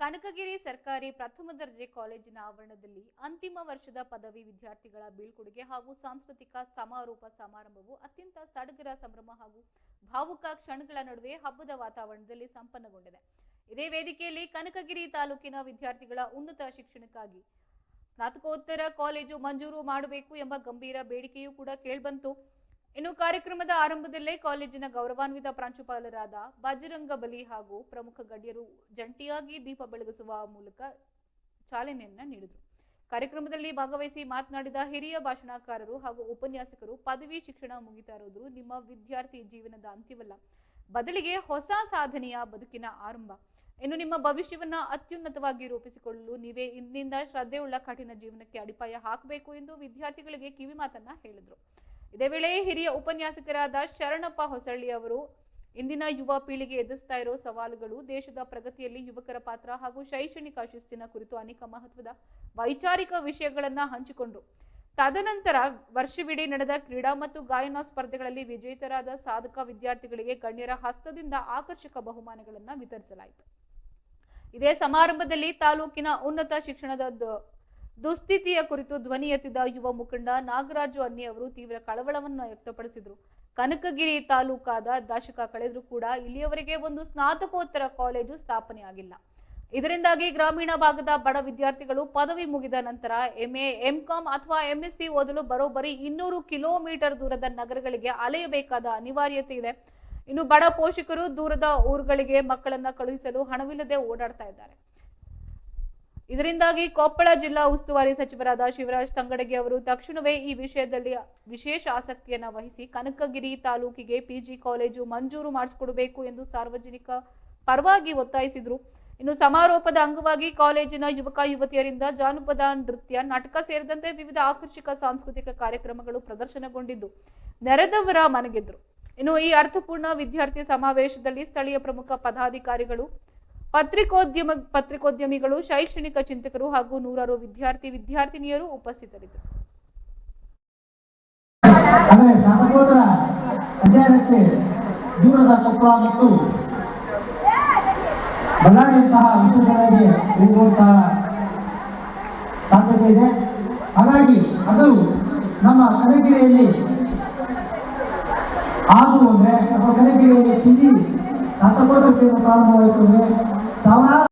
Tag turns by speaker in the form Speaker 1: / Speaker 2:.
Speaker 1: ಕನಕಗಿರಿ ಸರ್ಕಾರಿ ಪ್ರಥಮ ದರ್ಜೆ ಕಾಲೇಜಿನ ಆವರಣದಲ್ಲಿ ಅಂತಿಮ ವರ್ಷದ ಪದವಿ ವಿದ್ಯಾರ್ಥಿಗಳ ಬೀಳ್ಕೊಡುಗೆ ಹಾಗೂ ಸಾಂಸ್ಕೃತಿಕ ಸಮಾರೋಪ ಸಮಾರಂಭವು ಅತ್ಯಂತ ಸಡಗರ ಸಂಭ್ರಮ ಹಾಗೂ ಭಾವುಕ ಕ್ಷಣಗಳ ನಡುವೆ ಹಬ್ಬದ ವಾತಾವರಣದಲ್ಲಿ ಸಂಪನ್ನಗೊಂಡಿದೆ. ಇದೇ ವೇದಿಕೆಯಲ್ಲಿ ಕನಕಗಿರಿ ತಾಲೂಕಿನ ವಿದ್ಯಾರ್ಥಿಗಳ ಉನ್ನತ ಶಿಕ್ಷಣಕ್ಕಾಗಿ ಸ್ನಾತಕೋತ್ತರ ಕಾಲೇಜು ಮಂಜೂರು ಮಾಡಬೇಕು ಎಂಬ ಗಂಭೀರ ಬೇಡಿಕೆಯೂ ಕೂಡ ಕೇಳಿಬಂತು. ಇನ್ನು ಕಾರ್ಯಕ್ರಮದ ಆರಂಭದಲ್ಲೇ ಕಾಲೇಜಿನ ಗೌರವಾನ್ವಿತ ಪ್ರಾಂಶುಪಾಲರಾದ ಬಜರಂಗ ಬಲಿ ಹಾಗೂ ಪ್ರಮುಖ ಗಣ್ಯರು ಜಂಟಿಯಾಗಿ ದೀಪ ಬೆಳಗಿಸುವ ಮೂಲಕ ಚಾಲನೆಯನ್ನ ನೀಡಿದರು. ಕಾರ್ಯಕ್ರಮದಲ್ಲಿ ಭಾಗವಹಿಸಿ ಮಾತನಾಡಿದ ಹಿರಿಯ ಭಾಷಣಕಾರರು ಹಾಗೂ ಉಪನ್ಯಾಸಕರು, ಪದವಿ ಶಿಕ್ಷಣ ಮುಗಿತಾ ಇರೋದು ನಿಮ್ಮ ವಿದ್ಯಾರ್ಥಿ ಜೀವನದ ಅಂತ್ಯವಲ್ಲ, ಬದಲಿಗೆ ಹೊಸ ಸಾಧನೆಯ ಬದುಕಿನ ಆರಂಭ. ಇನ್ನು ನಿಮ್ಮ ಭವಿಷ್ಯವನ್ನ ಅತ್ಯುನ್ನತವಾಗಿ ರೂಪಿಸಿಕೊಳ್ಳಲು ನೀವೇ ಇಂದಿನಿಂದ ಶ್ರದ್ಧೆಯುಳ್ಳ ಕಠಿಣ ಜೀವನಕ್ಕೆ ಅಡಿಪಾಯ ಹಾಕಬೇಕು ಎಂದು ವಿದ್ಯಾರ್ಥಿಗಳಿಗೆ ಕಿವಿ ಮಾತನ್ನ ಹೇಳಿದರು. ಇದೇ ವೇಳೆ ಹಿರಿಯ ಉಪನ್ಯಾಸಕರಾದ ಶರಣಪ್ಪ ಹೊಸಳ್ಳಿ ಅವರು ಇಂದಿನ ಯುವ ಪೀಳಿಗೆ ಎದುರಿಸ್ತಾ ಇರೋ ಸವಾಲುಗಳು, ದೇಶದ ಪ್ರಗತಿಯಲ್ಲಿ ಯುವಕರ ಪಾತ್ರ ಹಾಗೂ ಶೈಕ್ಷಣಿಕ ಶಿಸ್ತಿನ ಕುರಿತು ಅನೇಕ ಮಹತ್ವದ ವೈಚಾರಿಕ ವಿಷಯಗಳನ್ನ ಹಂಚಿಕೊಂಡ್ರು. ತದನಂತರ ವರ್ಷವಿಡೀ ನಡೆದ ಕ್ರೀಡಾ ಮತ್ತು ಗಾಯನ ಸ್ಪರ್ಧೆಗಳಲ್ಲಿ ವಿಜೇತರಾದ ಸಾಧಕ ವಿದ್ಯಾರ್ಥಿಗಳಿಗೆ ಗಣ್ಯರ ಹಸ್ತದಿಂದ ಆಕರ್ಷಕ ಬಹುಮಾನಗಳನ್ನ ವಿತರಿಸಲಾಯಿತು. ಇದೇ ಸಮಾರಂಭದಲ್ಲಿ ತಾಲೂಕಿನ ಉನ್ನತ ಶಿಕ್ಷಣದ ದುಸ್ಥಿತಿಯ ಕುರಿತು ಧ್ವನಿ ಎತ್ತಿದ ಯುವ ಮುಖಂಡ ನಾಗರಾಜು ಅನ್ನಿ ಅವರು ತೀವ್ರ ಕಳವಳವನ್ನು ವ್ಯಕ್ತಪಡಿಸಿದರು. ಕನಕಗಿರಿ ತಾಲೂಕಾದ ದಶಕ ಕಳೆದರೂ ಕೂಡ ಇಲ್ಲಿಯವರೆಗೆ ಒಂದು ಸ್ನಾತಕೋತ್ತರ ಕಾಲೇಜು ಸ್ಥಾಪನೆಯಾಗಿಲ್ಲ. ಇದರಿಂದಾಗಿ ಗ್ರಾಮೀಣ ಭಾಗದ ಬಡ ವಿದ್ಯಾರ್ಥಿಗಳು ಪದವಿ ಮುಗಿದ ನಂತರ MA, MCom ಅಥವಾ MSc ಓದಲು ಬರೋಬ್ಬರಿ 200 ಕಿಲೋಮೀಟರ್ ದೂರದ ನಗರಗಳಿಗೆ ಅಲೆಯಬೇಕಾದ ಅನಿವಾರ್ಯತೆ ಇದೆ. ಇನ್ನು ಬಡ ಪೋಷಕರು ದೂರದ ಊರುಗಳಿಗೆ ಮಕ್ಕಳನ್ನ ಕಳುಹಿಸಲು ಹಣವಿಲ್ಲದೆ ಓಡಾಡ್ತಾ ಇದ್ದಾರೆ. ಇದರಿಂದಾಗಿ ಕೊಪ್ಪಳ ಜಿಲ್ಲಾ ಉಸ್ತುವಾರಿ ಸಚಿವರಾದ ಶಿವರಾಜ್ ತಂಗಡಗಿ ಅವರು ತಕ್ಷಣವೇ ಈ ವಿಷಯದಲ್ಲಿ ವಿಶೇಷ ಆಸಕ್ತಿಯನ್ನ ವಹಿಸಿ ಕನಕಗಿರಿ ತಾಲೂಕಿಗೆ PG ಕಾಲೇಜು ಮಂಜೂರು ಮಾಡಿಸಿಕೊಡಬೇಕು ಎಂದು ಸಾರ್ವಜನಿಕ ಪರವಾಗಿ ಒತ್ತಾಯಿಸಿದರು. ಇನ್ನು ಸಮಾರೋಪದ ಅಂಗವಾಗಿ ಕಾಲೇಜಿನ ಯುವಕ ಯುವತಿಯರಿಂದ ಜಾನಪದ ನೃತ್ಯ, ನಾಟಕ ಸೇರಿದಂತೆ ವಿವಿಧ ಆಕರ್ಷಕ ಸಾಂಸ್ಕೃತಿಕ ಕಾರ್ಯಕ್ರಮಗಳು ಪ್ರದರ್ಶನಗೊಂಡಿದ್ದು ನೆರೆದವರ ಮನಗೆದ್ರು. ಇನ್ನು ಈ ಅರ್ಥಪೂರ್ಣ ವಿದ್ಯಾರ್ಥಿ ಸಮಾವೇಶದಲ್ಲಿ ಸ್ಥಳೀಯ ಪ್ರಮುಖ ಪದಾಧಿಕಾರಿಗಳು, ಪತ್ರಿಕೋದ್ಯಮಿಗಳು, ಶೈಕ್ಷಣಿಕ ಚಿಂತಕರು ಹಾಗೂ ನೂರಾರು ವಿದ್ಯಾರ್ಥಿನಿಯರು ಉಪಸ್ಥಿತರಿದ್ದರು.
Speaker 2: ಸ್ನಾತಕೋತ್ತರ ಅಧ್ಯಯನಕ್ಕೆ ದೂರದ ಕೊಪ್ಪಳ ಮತ್ತು ಬಳ್ಳಾರಿಯಂತಹ ವಿಶ್ವಗಳಿಗೆ ಹೋಗುವಂತಹ ಸಾಧ್ಯತೆ ಇದೆ. ಹಾಗಾಗಿ ಅದು ನಮ್ಮ ಕನಕಗಿರಿಯಲ್ಲಿ ಆದು ಅಂದ್ರೆ ನಮ್ಮ ಕನಕಗಿರಿಯಲ್ಲಿ PG ಸ್ನಾತಕೋತ್ತರ ಪ್ರಾರಂಭವಾಯಿತು ಅಂದ್ರೆ ಸಾವಿರಾರು